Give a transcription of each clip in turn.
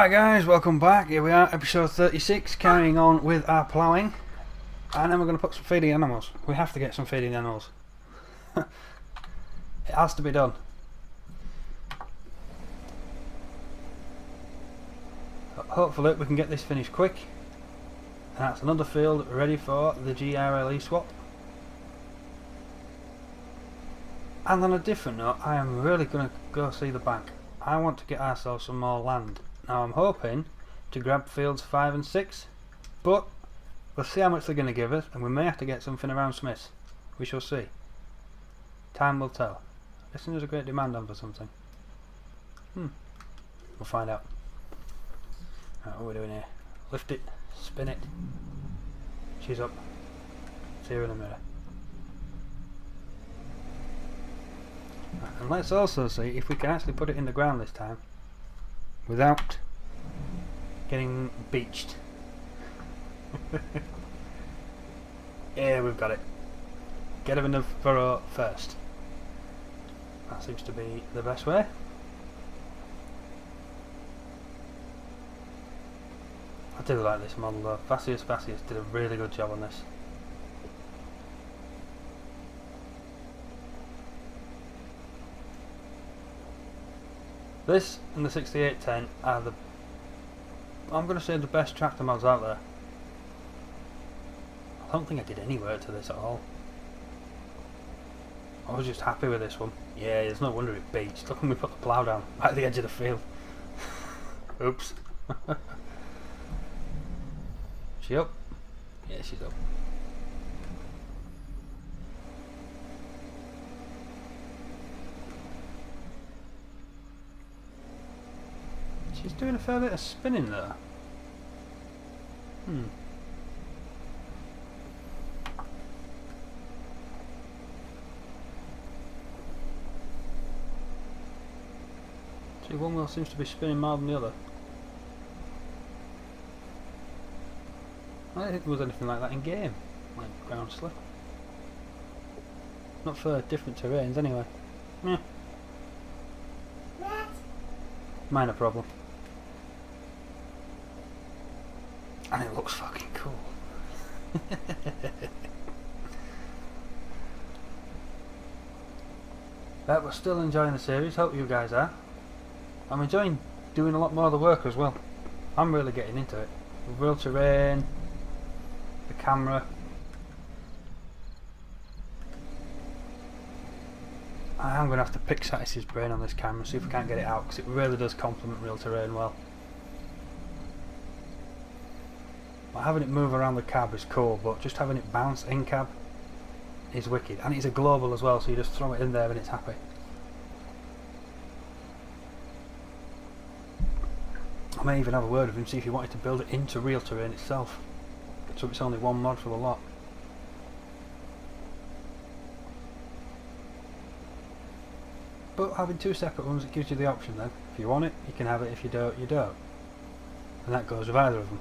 Alright guys, welcome back. Here we are, episode 36, carrying on with our ploughing. And then we're going to put some feeding animals. We have to get some feeding animals. It has to be done. Hopefully we can get this finished quick. And that's another field ready for the GRLE swap. And on a different note, I am really going to go see the bank. I want to get ourselves some more land. Now I'm hoping to grab fields 5 and 6, but we'll see how much they're going to give us, and we may have to get something around Smiths. We shall see. Time will tell. I guess there's a great demand on for something. We'll find out. Right, what are we doing here? Lift it, spin it. She's up. See her in a minute. Right, and let's also see if we can actually put it in the ground this time without getting beached. Yeah, we've got it. Get them in the furrow first. That seems to be the best way. I do like this model though. Satis did a really good job on this. This and the 6810 are the, I'm going to say, the best tractor mods out there. I don't think I did any work to this at all. I was just happy with this one. Yeah, there's no wonder it beached. Look when we put the plough down right at the edge of the field. Oops. She up? Yeah, she's up. She's doing a fair bit of spinning there. See, one wheel seems to be spinning more than the other. I don't think there was anything like that in game, like ground slip. Not for different terrains anyway. Meh. Minor problem. And it looks fucking cool. But we're still enjoying the series, hope you guys are. I'm enjoying doing a lot more of the work as well. I'm really getting into it. The real terrain, the camera. I'm going to have to pick Satis's brain on this camera, see if we can't get it out, because it really does complement real terrain well. Having it move around the cab is cool, but just having it bounce in cab is wicked. And it's a global as well, so you just throw it in there and it's happy. I may even have a word with him, see if he wanted to build it into real terrain itself, so it's only one mod for the lot. But having two separate ones, it gives you the option then. If you want it, you can have it. If you don't, you don't. And that goes with either of them.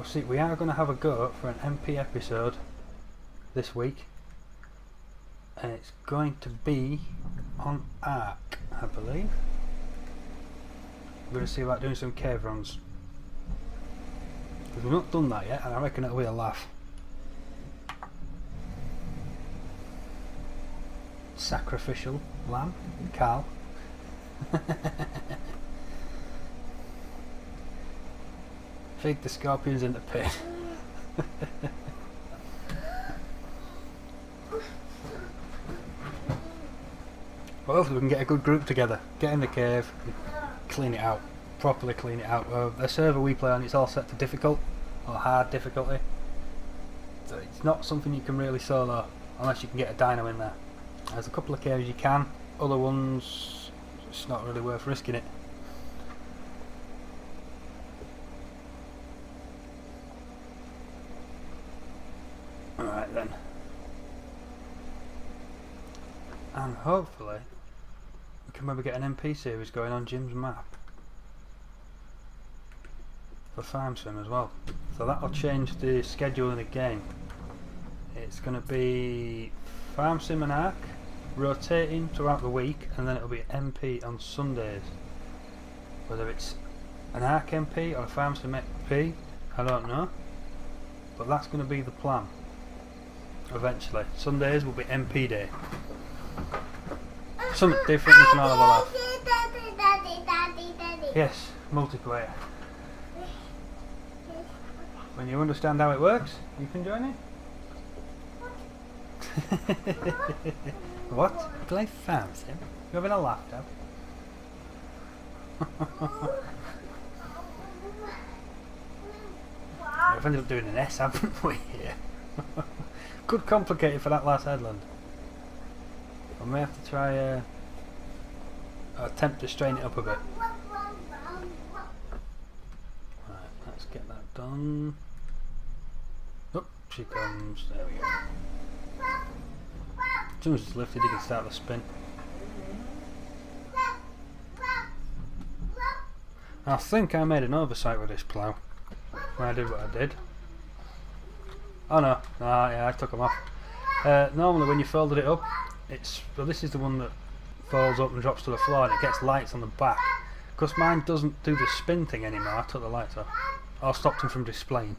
See, we are going to have a go for an MP episode this week, and it's going to be on Ark, I believe. We're going to see about doing some cave runs. We've not done that yet, and I reckon it'll be a laugh. Sacrificial lamb, Carl. Feed the scorpions in the pit. Well, hopefully we can get a good group together, get in the cave, clean it out, properly clean it out. The server we play on, it's all set to difficult or hard difficulty, so it's not something you can really solo unless you can get a dyno in there. There's a couple of caves you can, other ones it's not really worth risking it. Alright then. And hopefully we can maybe get an MP series going on Jim's map for Farm Sim as well. So that'll change the scheduling again. It's going to be farm sim and arc, rotating throughout the week, and then it'll be MP on Sundays. Whether it's an arc MP or a farm sim MP, I don't know, but that's going to be the plan. Eventually, Sundays will be MP day. Something different, we can all have a laugh. Yes, multiplayer. When you understand how it works, you can join in. What? Play farm sim? You having a laugh, Dad? We've ended up doing an S, haven't we? Here. Could complicate it for that last headland. I may have to try attempt to strain it up a bit. Right, let's get that done. Oh, she comes. There we go. As soon as it's lifted, you can start the spin. I think I made an oversight with this plough when I did what I did. Oh no, yeah, I took them off. Normally when you folded it up, well, this is the one that folds up and drops to the floor and it gets lights on the back. Because mine doesn't do the spin thing anymore, I took the lights off. Or stopped them from displaying.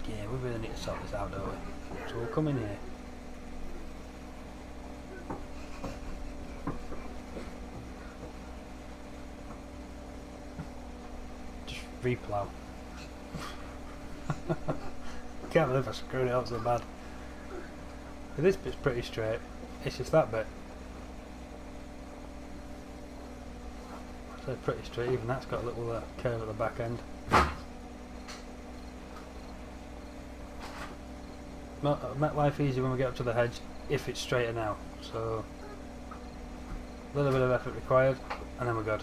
Yeah, we really need to sort this out, don't we? So we'll come in here. Just replow. Can't believe I screwed it up so bad. But this bit's pretty straight. It's just that bit. I say pretty straight, even that's got a little curve at the back end. Make life easy when we get up to the hedge, if it's straighter now. So, a little bit of effort required, and then we're good.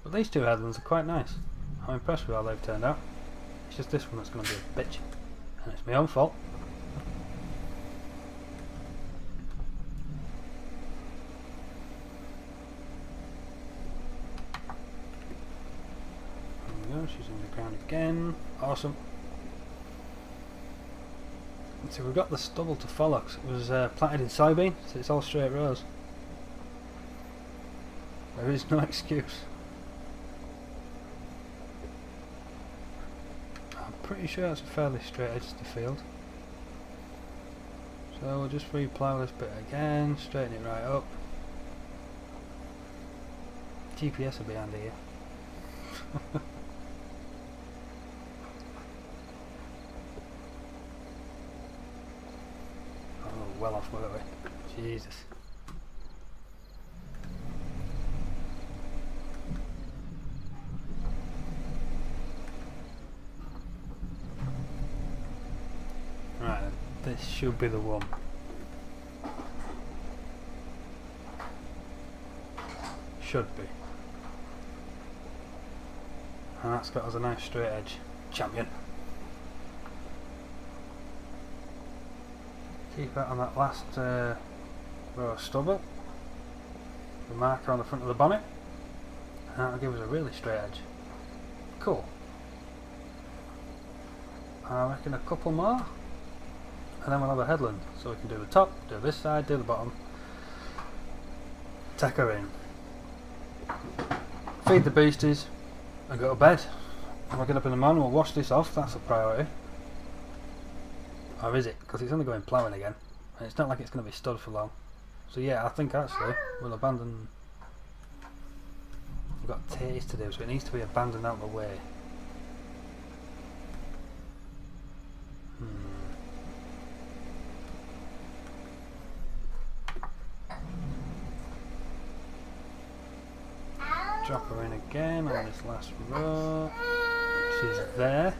But these two headlands are quite nice. I'm impressed with how they've turned out. It's just this one that's going to be a bitch. And it's my own fault. There we go, she's in the ground again. Awesome. So we've got the stubble to follow, 'cause it was planted in soybean, so it's all straight rows. There is no excuse. Pretty sure it's a fairly straight edge to the field. So we'll just replow this bit again, straighten it right up. GPS will be handy here. Oh, well off, weren't we? Jesus. This should be the one. Should be. And that's got us a nice straight edge. Champion. Keep that on that last row of stubble. The marker on the front of the bonnet. And that'll give us a really straight edge. Cool. I reckon a couple more. And then we'll have a headland, so we can do the top, do this side, do the bottom, tack her in, feed the beasties, and go to bed. And we'll get up in the morning, we'll wash this off, that's a priority. Or is it? Because it's only going ploughing again, and it's not like it's going to be stood for long. So yeah, I think actually we'll abandon. We've got taste to do, so it needs to be abandoned out of the way. Drop her in again on this last row. She's there.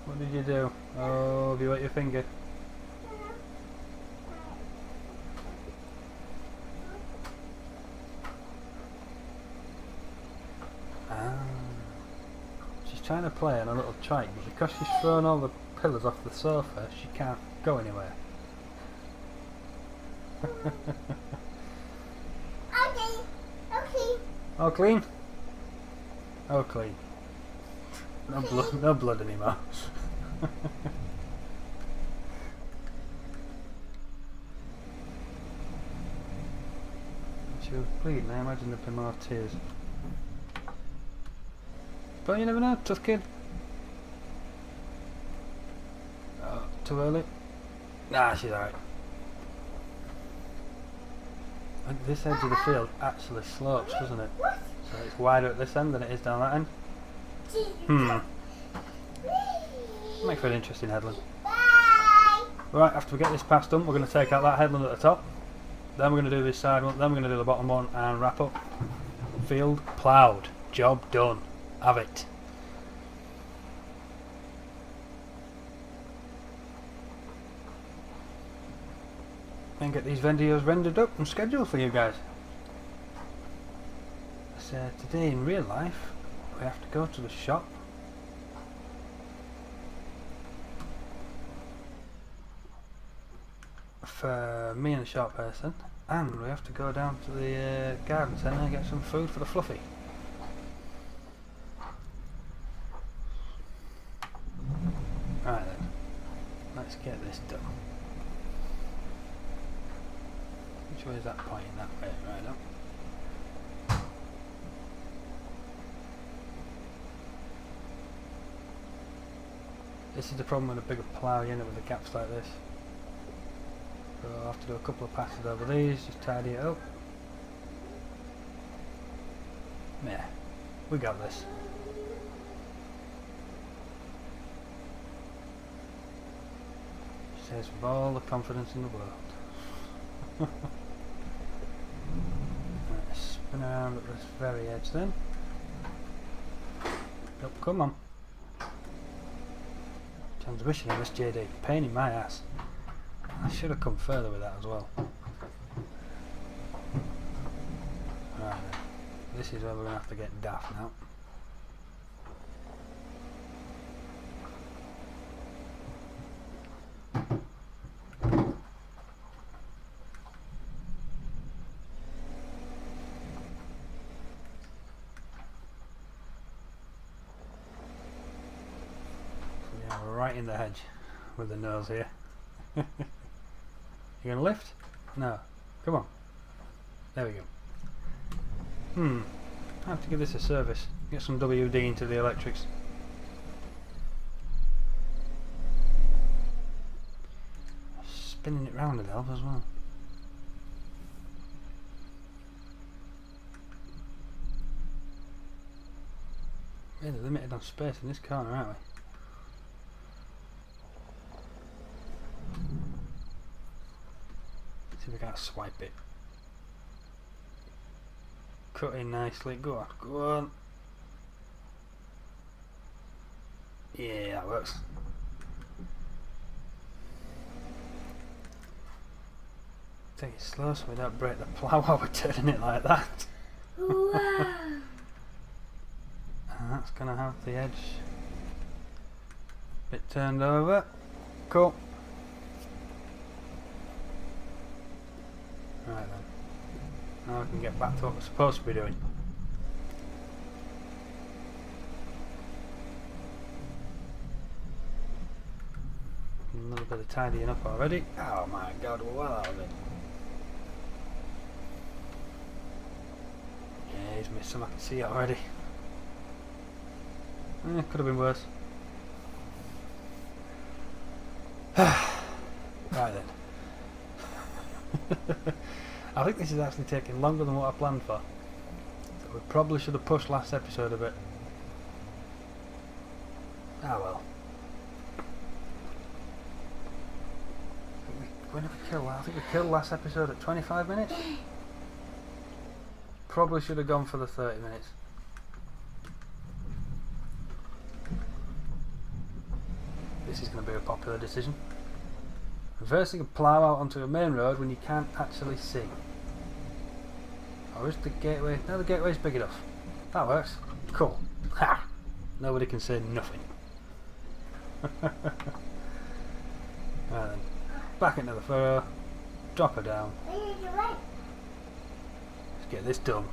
What did you do? Oh, have you ate your finger? play on a little trike, but because she's thrown all the pillars off the sofa, she can't go anywhere. Okay. Okay. All clean? All clean. No blood, no blood anymore. She was bleeding, I imagine there'd be more tears. But you never know, tough kid. Oh, too early? Nah, she's alright. This edge of the field actually slopes, doesn't it? So it's wider at this end than it is down that end. Make for an interesting headland. Right, after we get this pass done, we're going to take out that headland at the top. Then we're going to do this side one, then we're going to do the bottom one and wrap up. Field ploughed. Job done. Have it. And get these videos rendered up and scheduled for you guys. So today in real life we have to go to the shop for me and the shop person, and we have to go down to the garden centre and get some food for the fluffy. Right then, let's get this done. Which way is that pointing? That way, right up. This is the problem with a bigger plough unit with the gaps like this. So I'll have to do a couple of passes over these, just tidy it up. Yeah, we got this. She says with all the confidence in the world. Right, spin around at this very edge then. Oh, come on. Transmission in this JD, pain in my ass. I should have come further with that as well. Right then, this is where we're going to have to get daft now. We're right in the hedge with the nose here. You gonna lift? No. Come on. There we go. I have to give this a service. Get some WD into the electrics. Spinning it round would help as well. Really limited on space in this corner, aren't we? See if we can't swipe it. Cut in nicely. Go on, go on. Yeah, that works. Take it slow so we don't break the plough while we're turning it like that. And that's going to have the edge bit turned over. Cool. Right then. Now we can get back to what we're supposed to be doing. A little bit of tidying up already. Oh my god, we're well out of it. Yeah, he's missed some, I can see it already. Could have been worse. Right then. I think this is actually taking longer than what I planned for. So we probably should have pushed last episode a bit. Ah well. When did we kill? I think we killed last episode at 25 minutes. Probably should have gone for the 30 minutes. This is going to be a popular decision. Reversing a plough out onto a main road when you can't actually see. Or is the gateway? No, the gateway's big enough. That works. Cool. Ha! Nobody can say nothing. Right then, back into the furrow, drop her down. Let's get this done.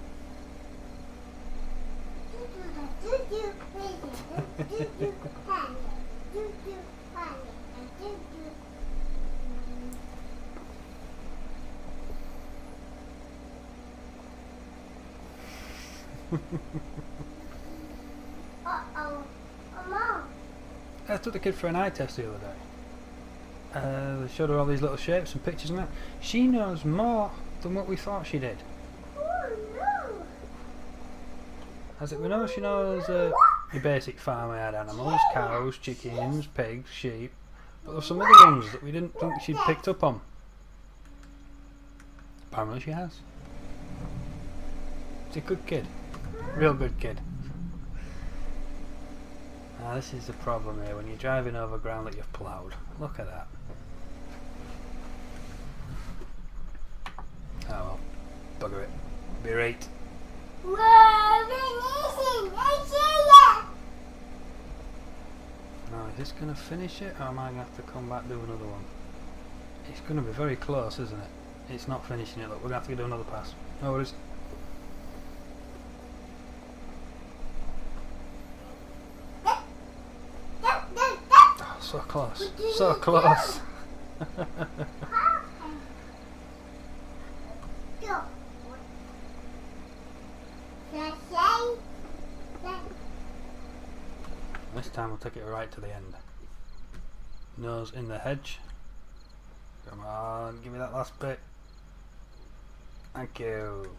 Uh-oh. Mom. I took the kid for an eye test the other day. They showed her all these little shapes and pictures and that. She knows more than what we thought she did. Oh, no. As it we know, she knows your basic farmyard animals, cows, chickens, pigs, sheep. But there's some other ones that we didn't think she'd picked up on. Apparently she has. She's a good kid. Real good kid. Now this is the problem here when you're driving over ground that you've ploughed. Look at that. Oh well. Bugger it. Be right. Now is this going to finish it or am I going to have to come back and do another one? It's going to be very close, isn't it? It's not finishing it. Look, we're going to have to do another pass. No worries. Oh, so close. So close. This time we'll take it right to the end. Nose in the hedge. Come on, give me that last bit. Thank you.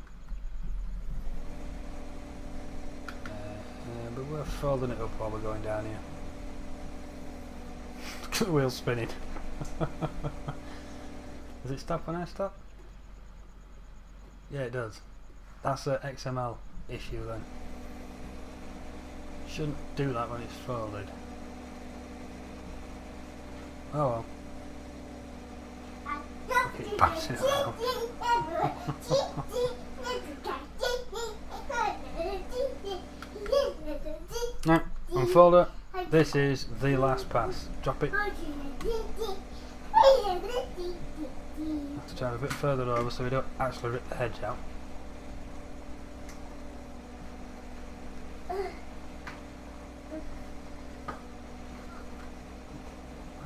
But we're folding it up while we're going down here. Look at the wheel spinning. Does it stop when I stop? Yeah, it does. That's an XML issue then. Shouldn't do that when it's folded. Oh well. Keep bouncing it around. No, unfold it. This is the last pass. Drop it. Have to drive a bit further over so we don't actually rip the hedge out. Where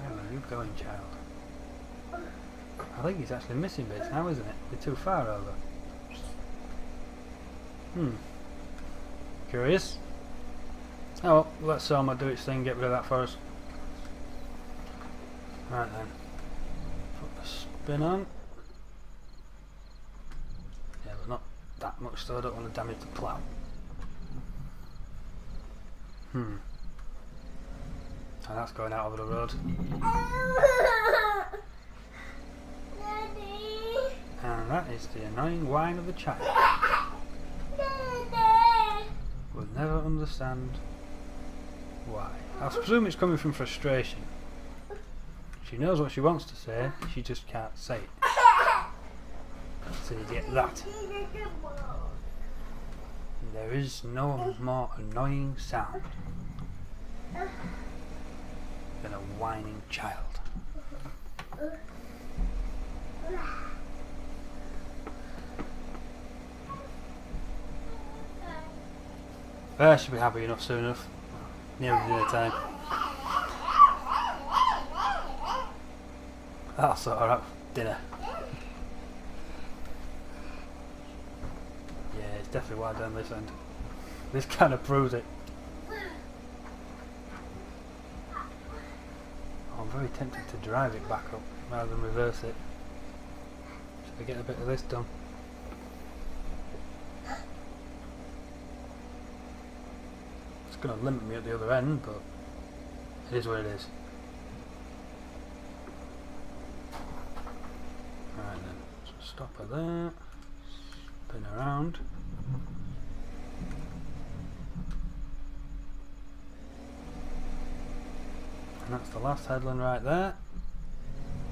are you going, child? I think he's actually missing bits now, isn't it? You're too far over. Curious. Oh well, let Selma do its thing, get rid of that for us. Right then. Put the spin on. Yeah, but not that much so I don't want to damage the plough. And that's going out over the road. And that is the annoying whine of the child. We'll never understand why. I presume it's coming from frustration. She knows what she wants to say, she just can't say it. So you get that. There is no more annoying sound than a whining child. I should be happy enough soon enough. Nearly dinner time. That'll sort her out. Dinner. Yeah, it's definitely wide down this end. This kind of proves it. I'm very tempted to drive it back up rather than reverse it. Should I get a bit of this done? It's going to limit me at the other end, but it is what it is. Right then, so stop her there, spin around. And that's the last headland right there.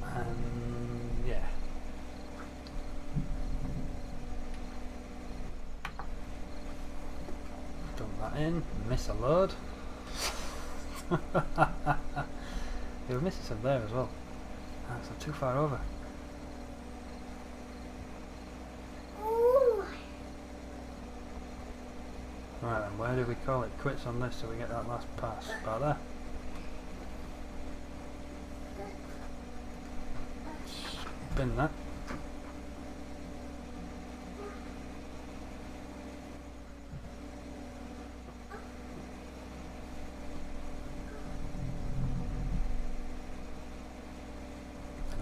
And yeah. Dump that in, miss a load. You were missing some there as well. That's not too far over. Ooh. Right then, where do we call it quits on this so we get that last pass? About there. Spin that.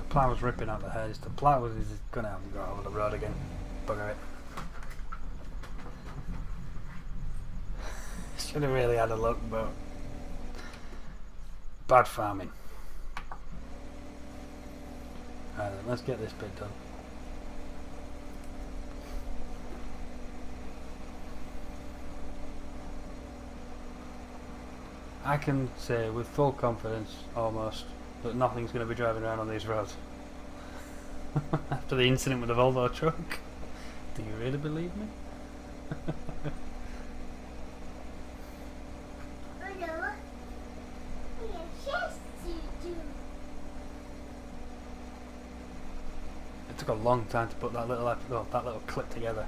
Plough's ripping out the hedge. The plough is gonna have to go over the road again. Bugger it. Should have really had a look, but bad farming. Right then, let's get this bit done. I can say with full confidence, almost, that nothing's going to be driving around on these roads. After the incident with the Volvo truck. Do you really believe me? It took a long time to put that little clip together.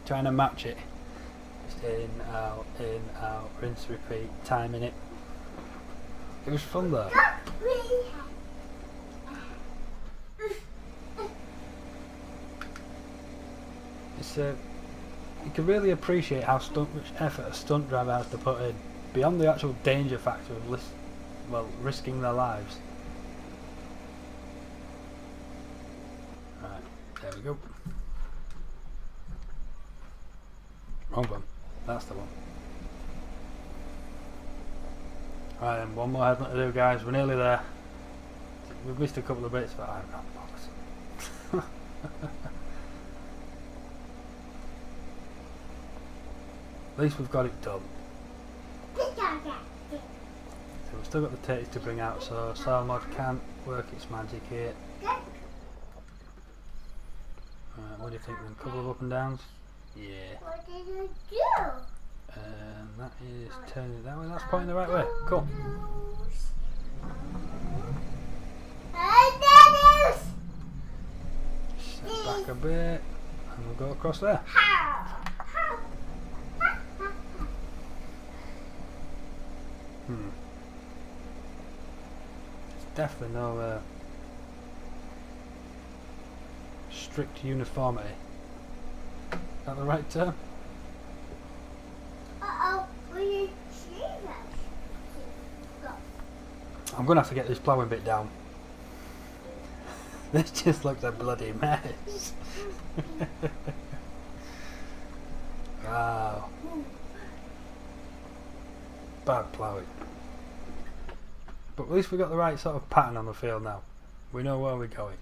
Trying to match it. Just in, out, rinse, repeat, timing it. It was fun though. It's you can really appreciate how much effort a stunt driver has to put in, beyond the actual danger factor of risking their lives. Right, there we go. Wrong one. That's the one. Right then, one more headland to do, guys. We're nearly there. We've missed a couple of bits, but I'm not bothered. At least we've got it done. So we've still got the tatties to bring out, so Soil Mod can't work its magic here. Right, what do you think then? Couple of up and downs? Yeah. What did you do? That is turning it that way. That's pointing the right way. Cool. Step back a bit, and we'll go across there. There's definitely no strict uniformity. Is that the right term? I'm going to have to get this ploughing bit down. This just looks a bloody mess. Wow. Bad ploughing. But at least we've got the right sort of pattern on the field now. We know where we're going.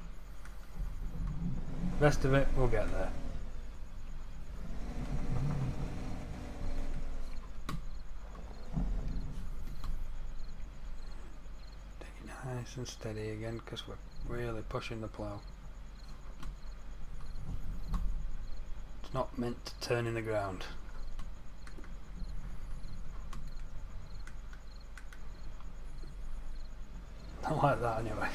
Rest of it, we'll get there. Nice and steady again, because we're really pushing the plough. It's not meant to turn in the ground. Not like that anyway.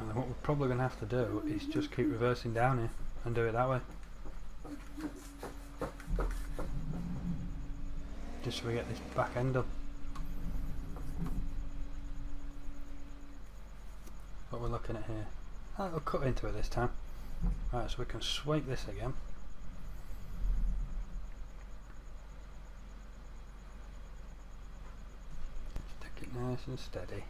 And what we're probably going to have to do is just keep reversing down here and do it that way. Just so we get this back end up. What we're looking at here. That'll cut into it this time. Right, so we can swipe this again. Stick it nice and steady.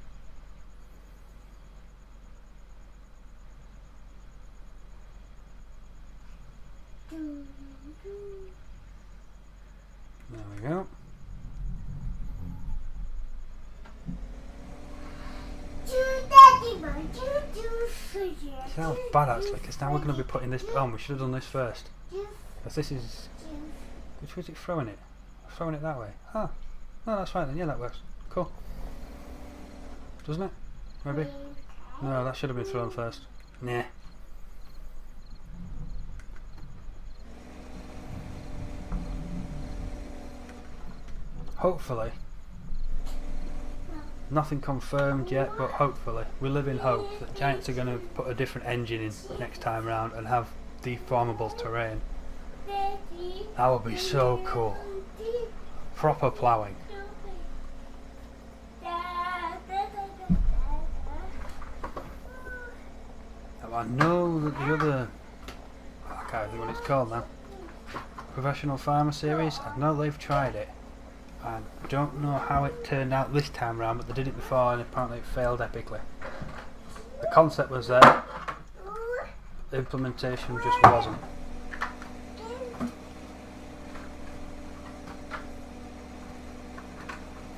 There we go. See how bad actually, because now we're going to be putting this on. We should have done this first. Because this is... Which way is it throwing it? Throwing it that way. Ah, no, that's right then. Yeah, that works. Cool. doesn't it? Maybe? No, that should have been thrown first. Nah. Hopefully. Nothing confirmed yet, but hopefully. We live in hope that Giants are going to put a different engine in next time round and have deformable terrain. That would be so cool. Proper ploughing. I know that the other, I can't think what it's called now, Professional Farmer Series, I know they've tried it. I don't know how it turned out this time round, but they did it before and apparently it failed epically. The concept was there, the implementation just wasn't.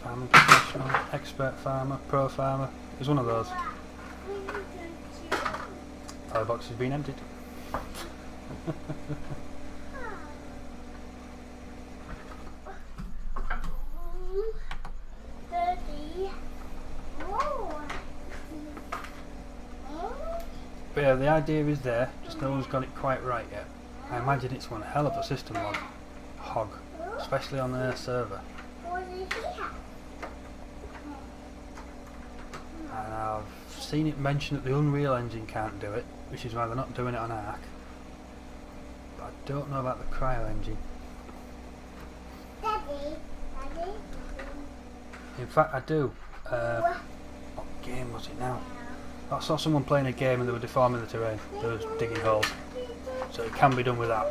Farming Professional, Expert Farmer, Pro Farmer, it was one of those. The box has been emptied. But yeah, the idea is there, just no one's got it quite right yet. I imagine it's one hell of a system on Hog, especially on their server. And I've seen it mentioned that the Unreal Engine can't do it, which is why they're not doing it on Ark. But I don't know about the Cryo Engine. In fact, I do. What game was it now? I saw someone playing a game and they were deforming the terrain. They were digging holes. So it can be done with that.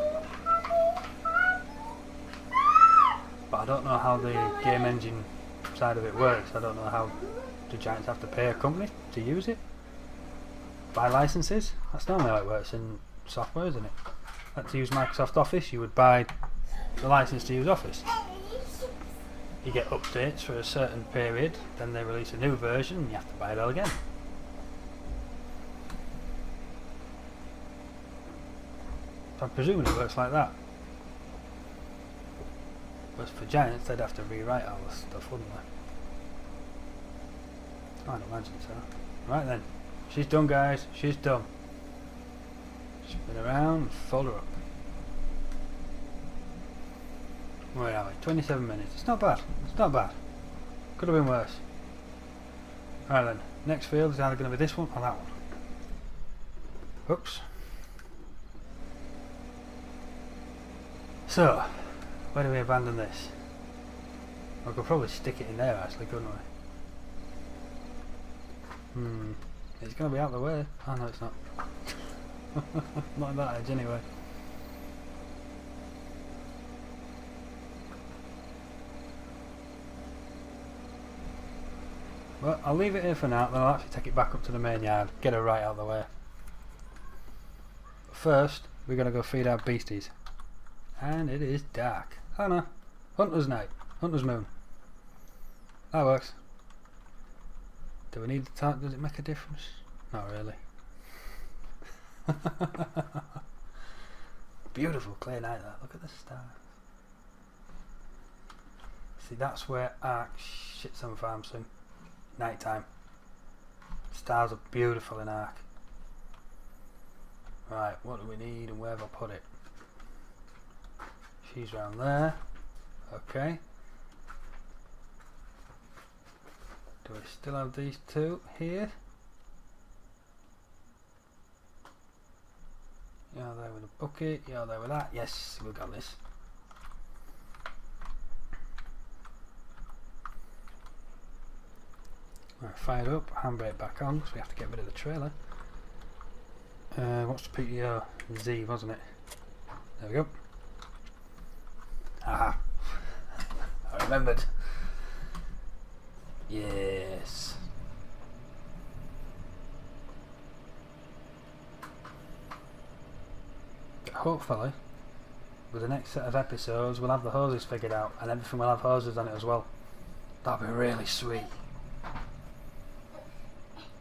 But I don't know how the game engine side of it works. I don't know how do Giants have to pay a company to use it? Buy licenses? That's normally how it works in software, isn't it? Like to use Microsoft Office, you would buy the license to use Office. You get updates for a certain period, then they release a new version and you have to buy it all again. So I'm presuming it works like that. Whereas for Giants, they'd have to rewrite all this stuff, wouldn't they? I'd imagine so. Right then, she's done, guys. She's done. Spin around and fold her up. Where are we? 27 minutes. It's not bad. It's not bad. Could have been worse. Right then, next field is either going to be this one or that one. Oops. So, where do we abandon this? We could probably stick it in there actually, couldn't we? It's going to be out of the way. Oh no, it's not. Not at that edge anyway. Well, I'll leave it here for now, then I'll actually take it back up to the main yard, get her right out of the way. But first, we're going to go feed our beasties. And it is dark. Oh no, Hunter's night, Hunter's moon. That works. Do we need the time? Does it make a difference? Not really. Beautiful clear night there. Look at the stars. See, that's where Ark shits on farm sim. Night time. Stars are beautiful in Ark. Right, what do we need and where have I put it? She's round there. Okay. Do we still have these two here? Yeah, there with the bucket. Yeah, there with that. Yes, we've got this. Right, fired up. Handbrake back on because we have to get rid of the trailer. What's the Pt2? Z, wasn't it? There we go. Aha! I remembered. Yes. Hopefully, with the next set of episodes, we'll have the hoses figured out, and everything will have hoses on it as well. That'll be really sweet.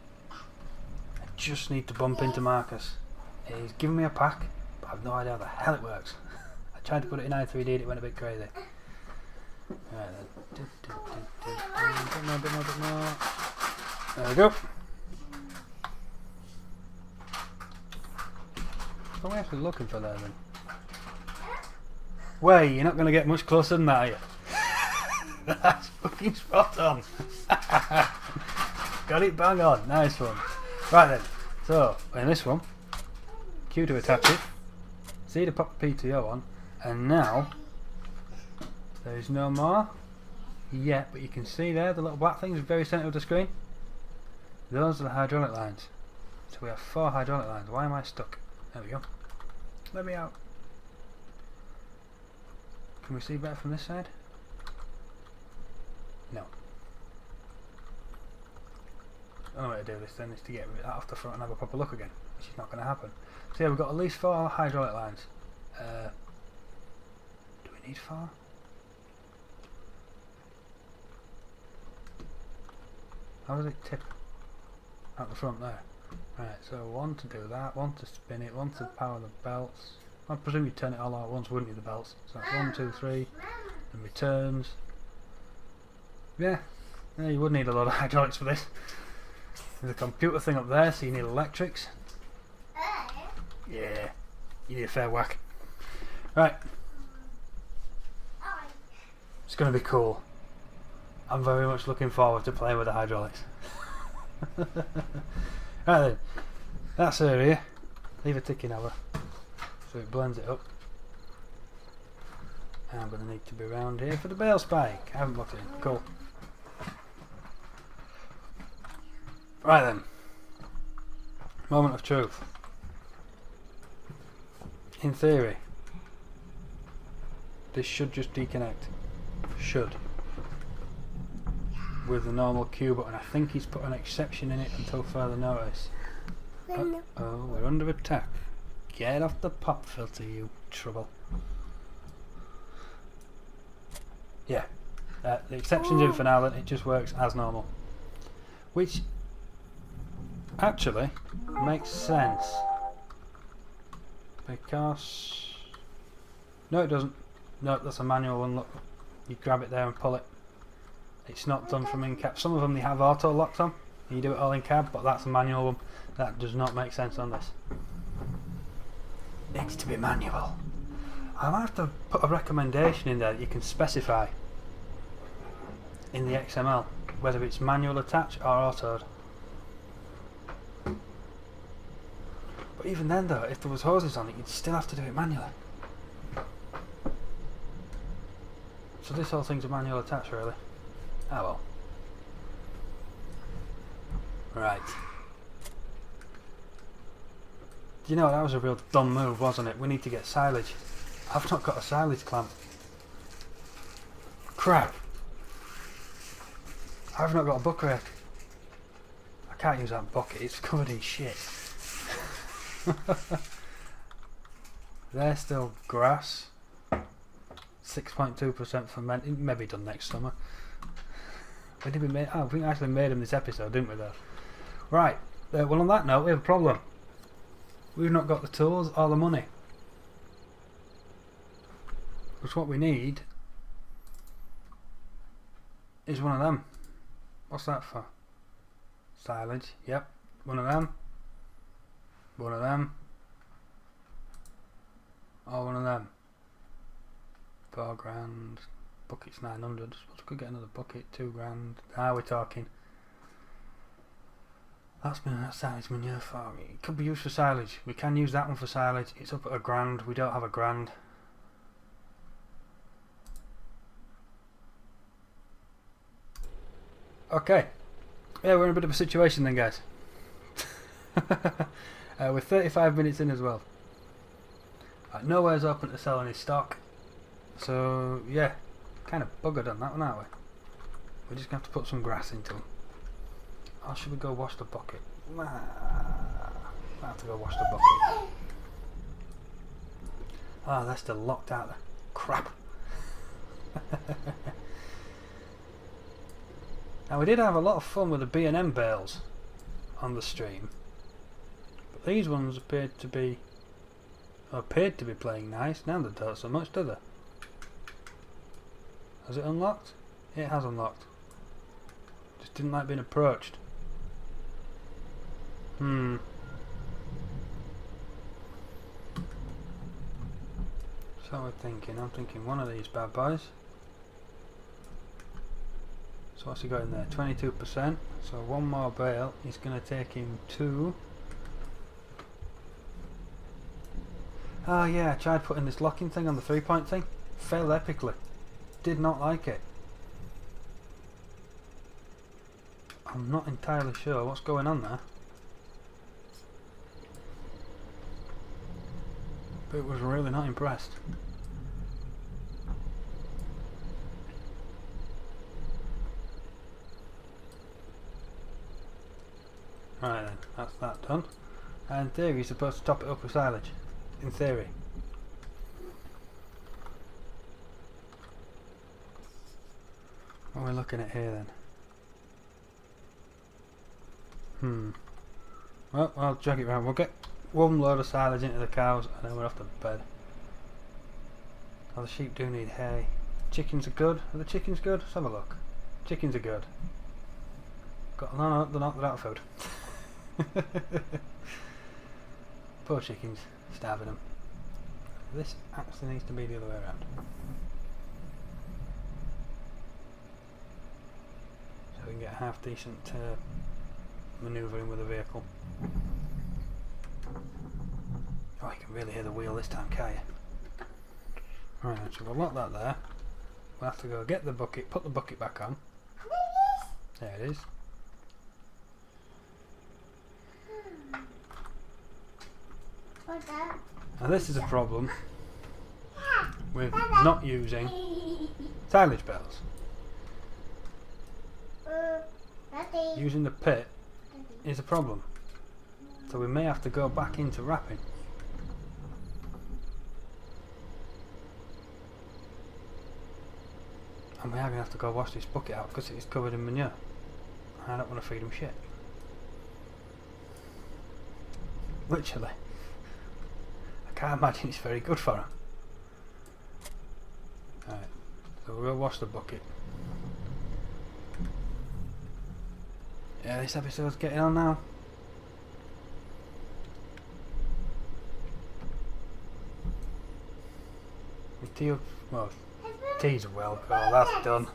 I just need to bump into Marcus. He's given me a pack, but I've no idea how the hell it works. I tried to put it in i3D and it went a bit crazy. Right then. A bit more. There we go. What are we actually looking for there then? Way, you're not going to get much closer than that, are you? That's fucking spot on. Got it bang on. Nice one. Right then. So, in this one, Q to attach it. C to pop the PTO on. And now, there is no more yet, but you can see there the little black things very centre of the screen. Those are the hydraulic lines. So we have 4 hydraulic lines. Why am I stuck? There we go. Let me out. Can we see better from this side? No. The only way to do this then is to get that off the front and have a proper look again, which is not going to happen. So yeah, we've got at least 4 hydraulic lines. Do we need 4? How does it tip at the front there? Right, so 1 to do that, 1 to spin it, 1 to power the belts. I presume you'd turn it all out once, wouldn't you, the belts? So that's 1, 2, 3, and returns. Yeah, you would need a lot of hydraulics for this. There's a computer thing up there, so you need electrics. Yeah, you need a fair whack. Right. It's going to be cool. I'm very much looking forward to playing with the hydraulics. Right then, that's area. Leave a ticking over so it blends it up. And I'm going to need to be around here for the bale spike. I haven't looked it in. Cool. Right then, moment of truth. In theory, this should just deconnect. Should. With the normal Q button. I think he's put an exception in it until further notice. Oh, we're under attack. Get off the pop filter, you trouble. Yeah, the exception's in for now, then it just works as normal. Which actually makes sense. Because... no, it doesn't. No, that's a manual one, look. You grab it there and pull it. It's not done from in cab. Some of them they have auto locks on. You do it all in cab, but that's a manual one. That does not make sense on this. Needs to be manual. I might have to put a recommendation in there that you can specify in the XML whether it's manual attach or autoed. But even then though, if there was hoses on it, you'd still have to do it manually. So this whole thing's a manual attach really. Ah well. Right. You know, that was a real dumb move, wasn't it? We need to get silage. I've not got a silage clamp. Crap. I've not got a bucket rake. I can't use that bucket, it's covered in shit. They're still grass. 6.2% fermented, maybe done next summer. When did we make? Oh, we actually made them this episode, didn't we though? Right, well on that note we have a problem. We've not got the tools or the money. Because what we need is one of them. What's that for? Silage, yep. One of them. One of them. Or one of them. £4,000. Bucket's 900. Suppose we could get another bucket, £2,000. We're talking. That's silage manure farm. It could be used for silage. We can use that one for silage. It's up at £1,000. We don't have £1,000. Okay. Yeah, we're in a bit of a situation then, guys. We're 35 minutes in as well. Nowhere's open to sell any stock. So, yeah. Kind of buggered on that one, aren't we? We're just going to have to put some grass into them. Or should we go wash the bucket? Nah, I have to go wash the bucket. Oh, they're still locked out there. Crap. Now we did have a lot of fun with the B&M bales on the stream. But these ones appeared to be playing nice. Now they don't so much, do they? Has it unlocked? It has unlocked. Just didn't like being approached. Hmm. So I'm thinking one of these bad boys. So what's he got in there? 22%. So one more bale is going to take him to... Oh yeah, I tried putting this locking thing on the 3-point thing. Failed epically. Did not like it. I'm not entirely sure what's going on there. But was really not impressed. Right then, that's that done. And in theory you're supposed to top it up with silage. In theory. What are we looking at here then? Well, I'll drag it round. We'll get one load of silage into the cows and then we're off to bed. Oh, the sheep do need hay. Chickens are good. Are the chickens good? Let's have a look. Chickens are good. No, they're not. They're out of food. Poor chickens. Starving them. This actually needs to be the other way around. So we can get a half decent manoeuvring with the vehicle. Oh, you can really hear the wheel this time, can't you? Right, so we'll lock that there. We'll have to go get the bucket, put the bucket back on. There it is. Now this is a problem with not using silage bells. Using the pit is a problem. So we may have to go back into wrapping. And we are going to have to go wash this bucket out because it's covered in manure. I don't want to feed them shit. Literally. I can't imagine it's very good for them. Alright, so we'll wash the bucket. Yeah, this episode's getting on now. Well, tea's well, oh, that's done.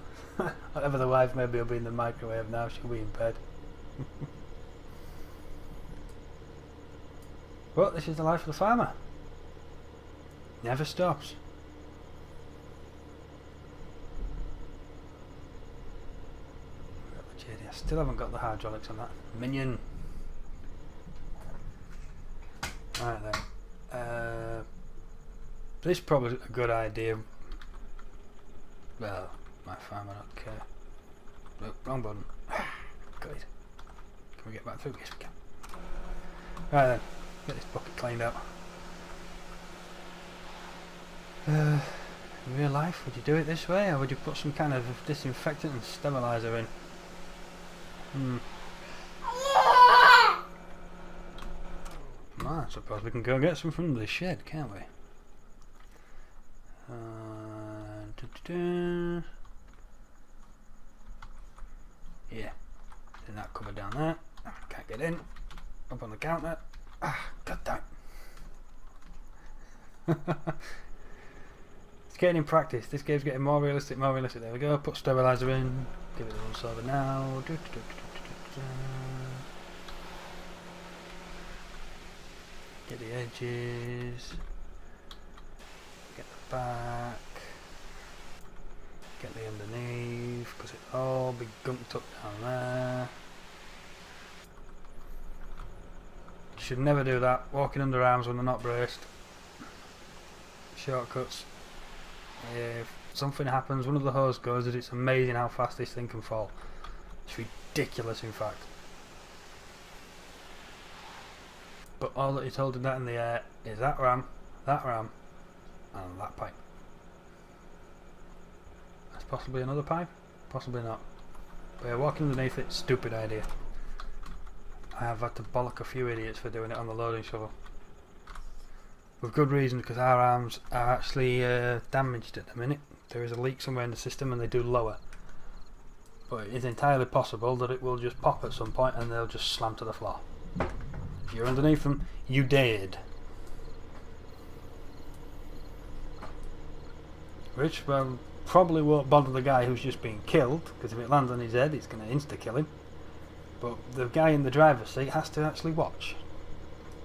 Whatever the wife maybe will be in the microwave now, she'll be in bed. But this is the life of the farmer. Never stops. I still haven't got the hydraulics on that. Minion. Right then. This is probably a good idea. Well, my farmer don't care. Look, wrong button. Got it. Can we get back through? Yes, we can. Right then, get this bucket cleaned up. In real life, would you do it this way, or would you put some kind of disinfectant and sterilizer in? Well, I suppose we can go get some from the shed, can't we? Yeah, then that cupboard down there. Can't get in. Up on the counter. God damn. It's getting in practice. This game's getting more realistic, more realistic. There we go. Put sterilizer in. Give it a once over now. Get the edges. Get the back. Get the underneath, because it'll all be gunked up down there. You should never do that. Walking under arms when they're not braced. Shortcuts. If something happens, one of the hose goes, it's amazing how fast this thing can fall. It's ridiculous, in fact. But all that is holding that in the air is that ram, and that pipe. That's possibly another pipe? Possibly not. But yeah, walking underneath it, stupid idea. I have had to bollock a few idiots for doing it on the loading shovel. With good reason, because our arms are actually damaged at the minute. There is a leak somewhere in the system and they do lower. But it is entirely possible that it will just pop at some point and they'll just slam to the floor. If you're underneath them, you dead. Which, well, probably won't bother the guy who's just been killed, because if it lands on his head, it's going to insta-kill him. But the guy in the driver's seat has to actually watch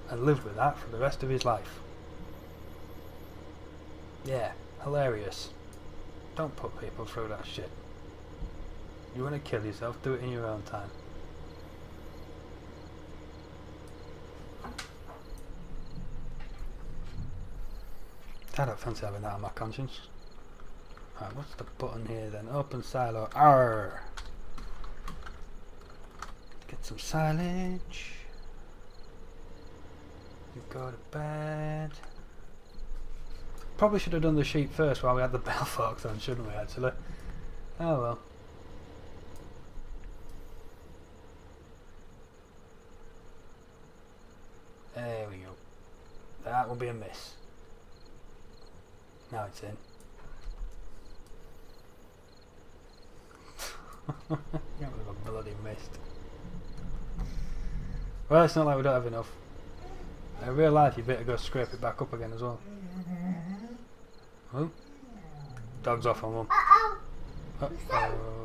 and live with that for the rest of his life. Yeah, hilarious. Don't put people through that shit. You want to kill yourself, do it in your own time. I don't fancy having that on my conscience. Right, what's the button here then? Open silo. Arr! Get some silage. You go to bed. Probably should have done the sheep first while we had the bell forks on, shouldn't we, actually? Oh well. There we go. That will be a miss. Now it's in. That was a bloody missed. Well, it's not like we don't have enough. In real life, you better go scrape it back up again as well. Oh, dog's off on one. Uh-oh. Uh-oh.